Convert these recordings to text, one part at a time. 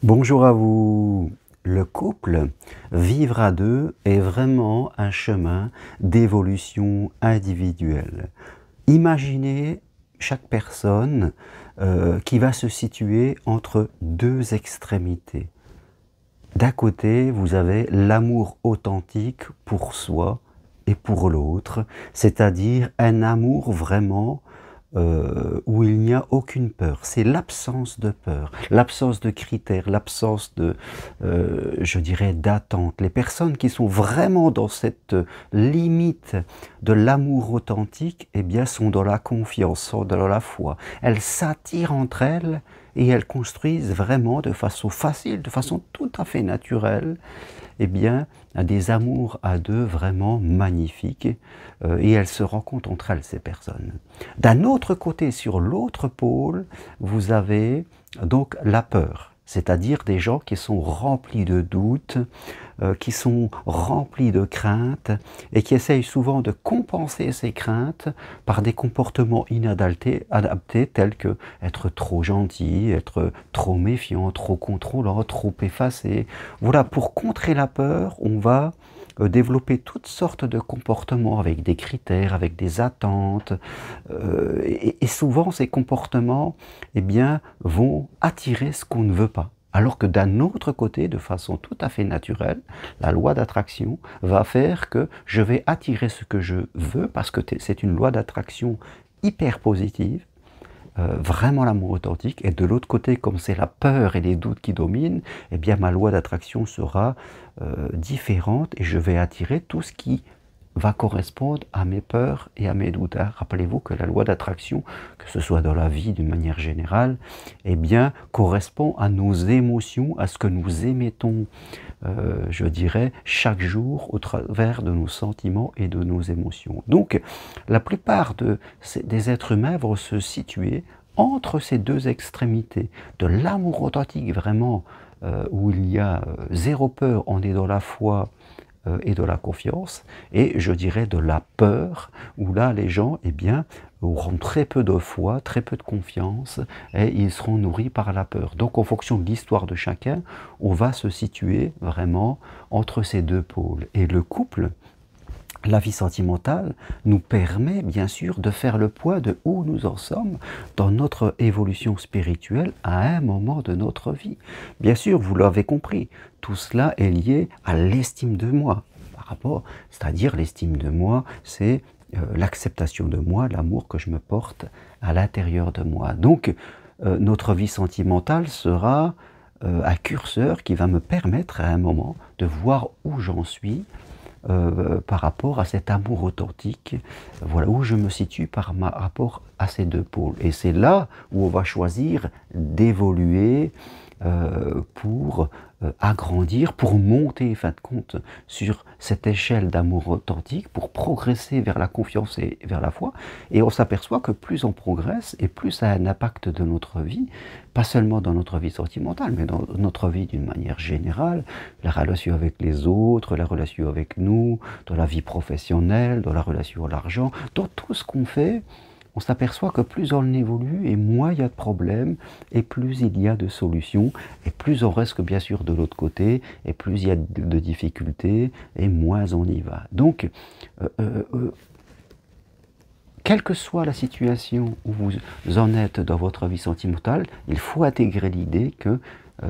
Bonjour à vous. Le couple, vivre à deux, est vraiment un chemin d'évolution individuelle. Imaginez chaque personne qui va se situer entre deux extrémités. D'un côté, vous avez l'amour authentique pour soi et pour l'autre, c'est-à-dire un amour vraiment où il n'y a aucune peur. C'est l'absence de peur, l'absence de critères, l'absence de, je dirais, d'attente. Les personnes qui sont vraiment dans cette limite de l'amour authentique, eh bien, sont dans la confiance, sont dans la foi. Elles s'attirent entre elles et elles construisent vraiment de façon facile, de façon tout à fait naturelle, eh bien, des amours à deux vraiment magnifiques, et elles se rencontrent entre elles, ces personnes. D'un autre côté, sur l'autre pôle, vous avez donc la peur, c'est-à-dire des gens qui sont remplis de doutes, qui sont remplis de craintes et qui essayent souvent de compenser ces craintes par des comportements inadaptés tels que être trop gentil, être trop méfiant, trop contrôlant, trop effacé. Voilà, pour contrer la peur, on va développer toutes sortes de comportements avec des critères, avec des attentes, et souvent ces comportements, eh bien, vont attirer ce qu'on ne veut pas. Alors que d'un autre côté, de façon tout à fait naturelle, la loi d'attraction va faire que je vais attirer ce que je veux, parce que c'est une loi d'attraction hyper positive, vraiment l'amour authentique. Et de l'autre côté, comme c'est la peur et les doutes qui dominent, eh bien ma loi d'attraction sera différente et je vais attirer tout ce qui va correspondre à mes peurs et à mes doutes. Rappelez-vous que la loi d'attraction, que ce soit dans la vie d'une manière générale, eh bien, correspond à nos émotions, à ce que nous émettons, je dirais, chaque jour au travers de nos sentiments et de nos émotions. Donc, la plupart des êtres humains vont se situer entre ces deux extrémités, de l'amour authentique vraiment, où il y a zéro peur, on est dans la foi, et de la confiance, et je dirais de la peur, où là les gens, eh bien, auront très peu de foi, très peu de confiance, et ils seront nourris par la peur. Donc en fonction de l'histoire de chacun, on va se situer vraiment entre ces deux pôles. Et le couple, la vie sentimentale, nous permet bien sûr de faire le poids de où nous en sommes dans notre évolution spirituelle à un moment de notre vie. Bien sûr, vous l'avez compris, tout cela est lié à l'estime de moi. Par rapport, c'est-à-dire l'estime de moi, c'est l'acceptation de moi, l'amour que je me porte à l'intérieur de moi. Donc, notre vie sentimentale sera un curseur qui va me permettre à un moment de voir où j'en suis, par rapport à cet amour authentique, voilà où je me situe par rapport à ces deux pôles. Et c'est là où on va choisir d'évoluer pour agrandir, pour monter, en fin de compte, sur cette échelle d'amour authentique, pour progresser vers la confiance et vers la foi. Et on s'aperçoit que plus on progresse, et plus ça a un impact de notre vie, pas seulement dans notre vie sentimentale, mais dans notre vie d'une manière générale, la relation avec les autres, la relation avec nous, dans la vie professionnelle, dans la relation à l'argent, dans tout ce qu'on fait. On s'aperçoit que plus on évolue et moins il y a de problèmes et plus il y a de solutions et plus on reste bien sûr de l'autre côté et plus il y a de difficultés et moins on y va. Donc, quelle que soit la situation où vous en êtes dans votre vie sentimentale, il faut intégrer l'idée que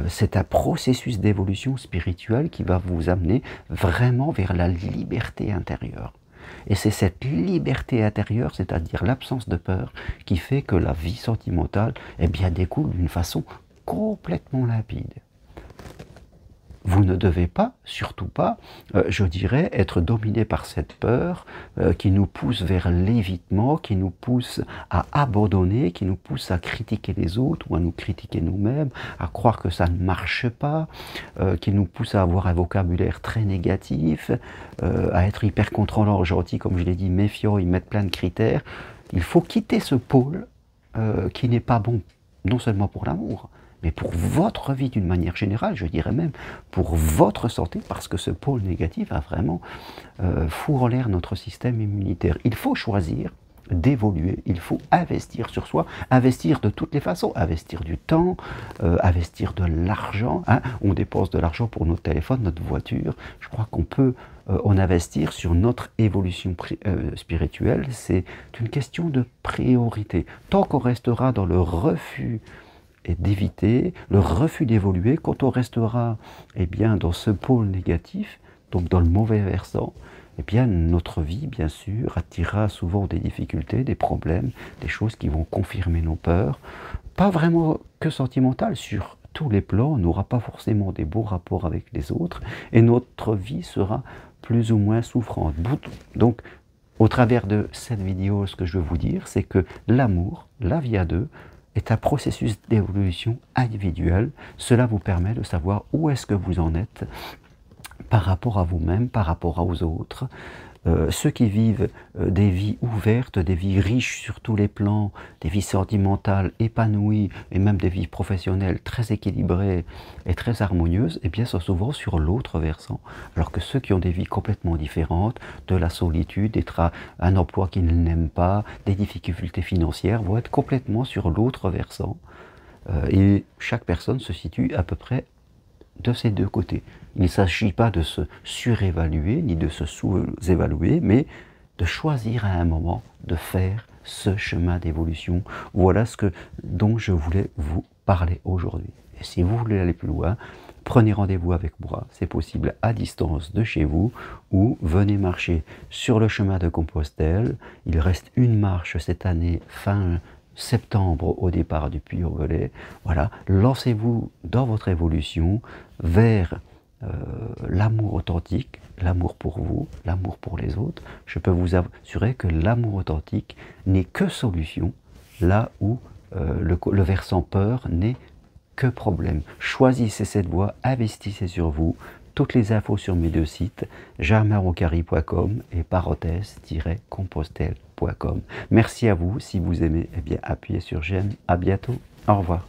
c'est un processus d'évolution spirituelle qui va vous amener vraiment vers la liberté intérieure. Et c'est cette liberté intérieure, c'est-à-dire l'absence de peur, qui fait que la vie sentimentale, eh bien, découle d'une façon complètement limpide. Vous ne devez pas, surtout pas, je dirais, être dominé par cette peur qui nous pousse vers l'évitement, qui nous pousse à abandonner, qui nous pousse à critiquer les autres ou à nous critiquer nous-mêmes, à croire que ça ne marche pas, qui nous pousse à avoir un vocabulaire très négatif, à être hyper contrôlant, gentil, comme je l'ai dit, méfiant, y mettre plein de critères. Il faut quitter ce pôle qui n'est pas bon, non seulement pour l'amour, mais pour votre vie d'une manière générale, je dirais même pour votre santé, parce que ce pôle négatif a vraiment fout en l'air notre système immunitaire. Il faut choisir d'évoluer, il faut investir sur soi, investir de toutes les façons, investir du temps, investir de l'argent, hein. On dépense de l'argent pour notre téléphone, notre voiture, je crois qu'on peut en investir sur notre évolution spirituelle, c'est une question de priorité. Tant qu'on restera dans le refus et d'éviter, le refus d'évoluer, quand on restera eh bien, dans ce pôle négatif, donc dans le mauvais versant, eh bien, notre vie, bien sûr, attirera souvent des difficultés, des problèmes, des choses qui vont confirmer nos peurs. Pas vraiment que sentimentales, sur tous les plans, on n'aura pas forcément des beaux rapports avec les autres, et notre vie sera plus ou moins souffrante. Donc, au travers de cette vidéo, ce que je veux vous dire, c'est que l'amour, la vie à deux, est un processus d'évolution individuelle. Cela vous permet de savoir où est-ce que vous en êtes, par rapport à vous-même, par rapport aux autres. Ceux qui vivent des vies ouvertes, des vies riches sur tous les plans, des vies sentimentales épanouies et même des vies professionnelles très équilibrées et très harmonieuses, eh bien sont souvent sur l'autre versant. Alors que ceux qui ont des vies complètement différentes, de la solitude, un emploi qu'ils n'aiment pas, des difficultés financières, vont être complètement sur l'autre versant. Et chaque personne se situe à peu près de ces deux côtés. Il ne s'agit pas de se surévaluer ni de se sous-évaluer, mais de choisir à un moment de faire ce chemin d'évolution. Voilà dont je voulais vous parler aujourd'hui. Et si vous voulez aller plus loin, prenez rendez-vous avec moi. C'est possible à distance de chez vous ou venez marcher sur le chemin de Compostelle. Il reste une marche cette année, fin septembre au départ du Puy-en-Velay. Voilà, lancez-vous dans votre évolution vers l'amour authentique, l'amour pour vous, l'amour pour les autres. Je peux vous assurer que l'amour authentique n'est que solution, là où le versant peur n'est que problème. Choisissez cette voie, investissez sur vous. Toutes les infos sur mes deux sites, germainroncari.com et parenthèse-compostelle.com. Merci à vous. Si vous aimez, eh bien, appuyez sur j'aime. À bientôt. Au revoir.